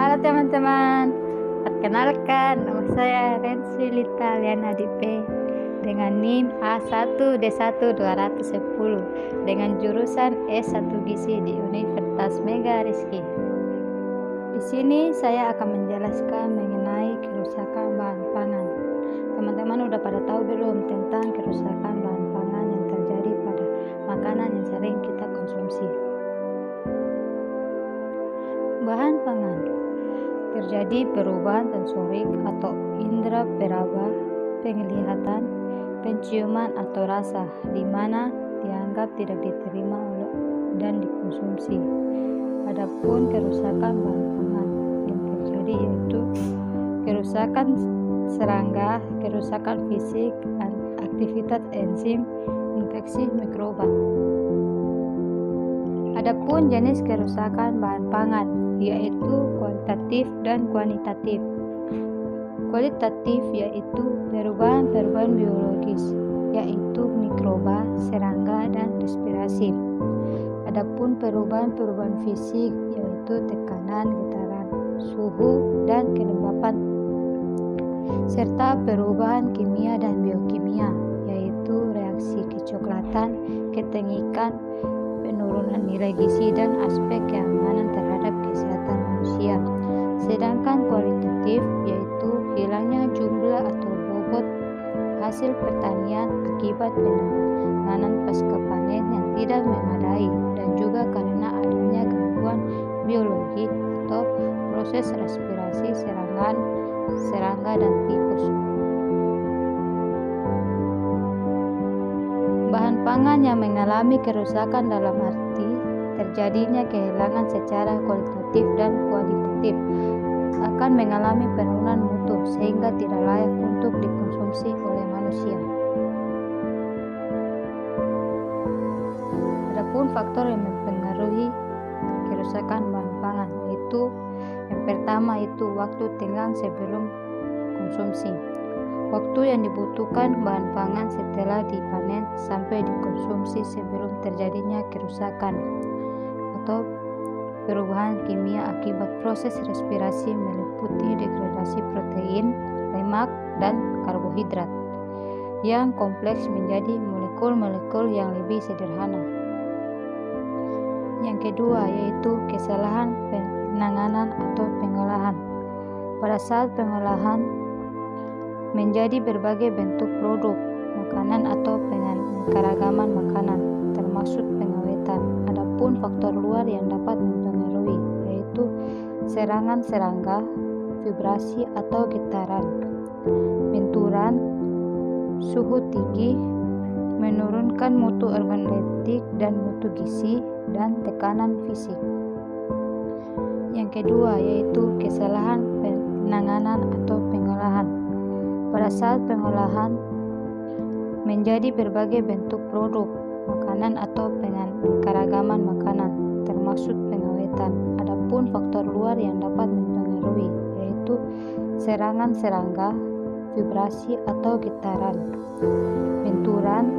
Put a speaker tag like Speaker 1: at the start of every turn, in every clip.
Speaker 1: Halo teman-teman, perkenalkan nama saya Rensi Lita Liana Dipe dengan NIM A1D1-210 dengan jurusan S1 Gizi di Universitas Mega Rizky. Di sini saya akan menjelaskan mengenai kerusakan bahan pangan. Teman-teman udah pada tahu belum tentang kerusakan bahan pangan yang terjadi pada makanan yang sering kita konsumsi? Bahan pangan terjadi perubahan sensorik atau indera peraba, penglihatan, penciuman atau rasa di mana dianggap tidak diterima dan dikonsumsi. Adapun kerusakan bahan pangan yang terjadi yaitu kerusakan serangga, kerusakan fisik, aktivitas enzim, infeksi mikroba. Adapun jenis kerusakan bahan pangan yaitu kualitatif dan kuantitatif. Kualitatif yaitu perubahan-perubahan biologis yaitu mikroba, serangga, dan respirasi. Adapun perubahan-perubahan fisik yaitu tekanan, getaran, suhu, dan kelembapan, serta perubahan kimia dan biokimia yaitu reaksi kecoklatan, ketengikan, penurunan nilai gizi, dan aspek keamanan terhadap kesehatan manusia. Sedangkan kualitatif yaitu hilangnya jumlah atau bobot hasil pertanian akibat penanganan pasca panen yang tidak memadai dan juga karena adanya gangguan biologi atau proses respirasi serangga dan tikus. Bahan pangan yang mengalami kerusakan dalam arti terjadinya kehilangan secara kualitatif dan kuantitatif akan mengalami penurunan mutu sehingga tidak layak untuk dikonsumsi oleh manusia. Adapun faktor yang mempengaruhi kerusakan bahan pangan yaitu yang pertama itu waktu tenggang sebelum konsumsi. Waktu yang dibutuhkan bahan pangan setelah dipanen sampai dikonsumsi sebelum terjadinya kerusakan atau perubahan kimia akibat proses respirasi meliputi degradasi protein, lemak, dan karbohidrat yang kompleks menjadi molekul-molekul yang lebih sederhana. Yang kedua yaitu kesalahan penanganan atau pengolahan. Pada saat pengolahan menjadi berbagai bentuk produk makanan atau keragaman makanan termasuk pengawetan. Adapun faktor luar yang dapat mempengaruhi yaitu serangan serangga, vibrasi atau getaran, benturan, suhu tinggi, menurunkan mutu organoleptik dan mutu gizi, dan tekanan fisik. Yang kedua yaitu kesalahan penanganan atau pengolahan. Pada saat pengolahan menjadi berbagai bentuk produk makanan atau keragaman makanan termasuk pengawetan. Adapun faktor luar yang dapat mempengaruhi yaitu serangan serangga, vibrasi atau getaran, benturan,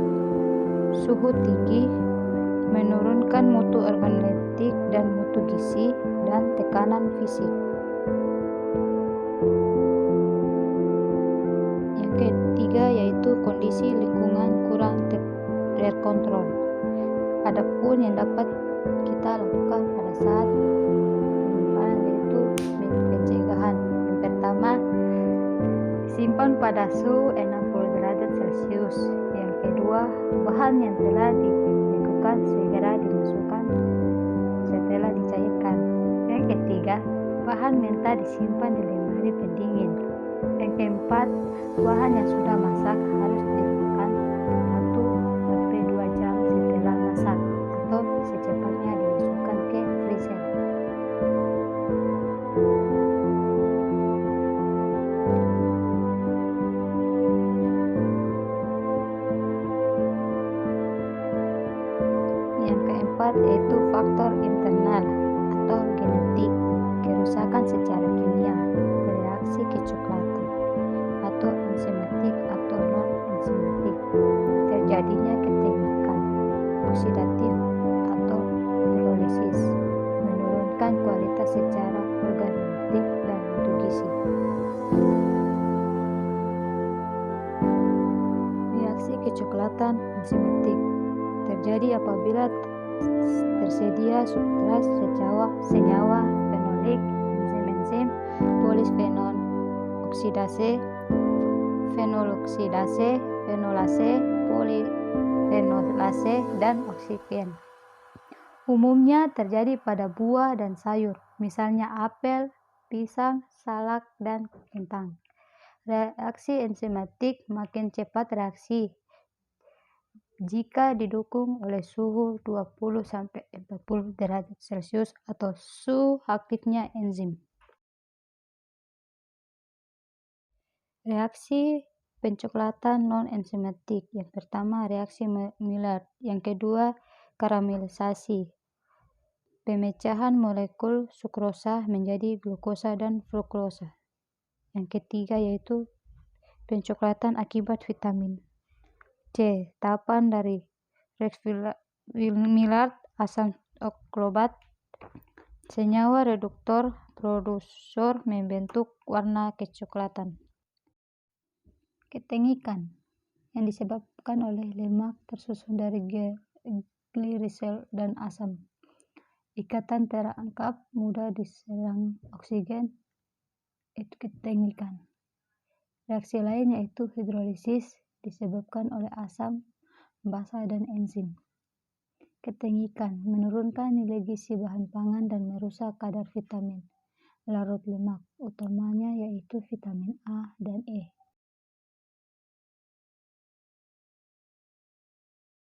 Speaker 1: suhu tinggi, menurunkan mutu organoleptik dan mutu gizi, dan tekanan fisik. Ketiga yaitu kondisi lingkungan kurang terkontrol. Adapun yang dapat kita lakukan pada saat penyimpanan yaitu pencegahan. Yang pertama, simpan pada suhu 60 derajat Celcius. Yang kedua, bahan yang telah dibekukan segera dimasukkan setelah dicairkan. Yang ketiga, bahan mentah disimpan di lemari pendingin. Yang keempat, bahan yang sudah masak harus dimakan 1-2 jam setelah masak atau secepatnya dimasukkan ke freezer. Yang keempat yaitu faktor internal atau genetik, kerusakan secara kimia, reaksi kecoklatan atau enzimatik atau non-enzimatik, terjadinya ketengikan, oksidatif atau hidrolisis, menurunkan kualitas secara organoleptik penceklatan enzimatik terjadi apabila tersedia substrat senyawa fenolik, enzim polisfenol oksidase, fenolase, polifenolase, dan oksigen. Umumnya terjadi pada buah dan sayur, misalnya apel, pisang, salak, dan kentang. Reaksi enzimatik makin cepat reaksi jika didukung oleh suhu 20-40 derajat Celcius atau suhu aktifnya enzim. Reaksi pencoklatan non-enzimatik. Yang pertama, reaksi Maillard. Yang kedua, karamelisasi. Pemecahan molekul sukrosa menjadi glukosa dan fruktosa. Yang ketiga yaitu pencoklatan akibat vitamin C. Tahapan dari reaksi Maillard, asam oklobat, senyawa reduktor produksor membentuk warna kecoklatan. Ketengikan yang disebabkan oleh lemak tersusun dari gliserol dan asam. Ikatan terangkap mudah diserang oksigen, itu ketengikan. Reaksi lain yaitu hidrolisis disebabkan oleh asam, basa, dan enzim. Ketengikan menurunkan nilai gizi bahan pangan dan merusak kadar vitamin larut lemak, utamanya yaitu vitamin A dan E.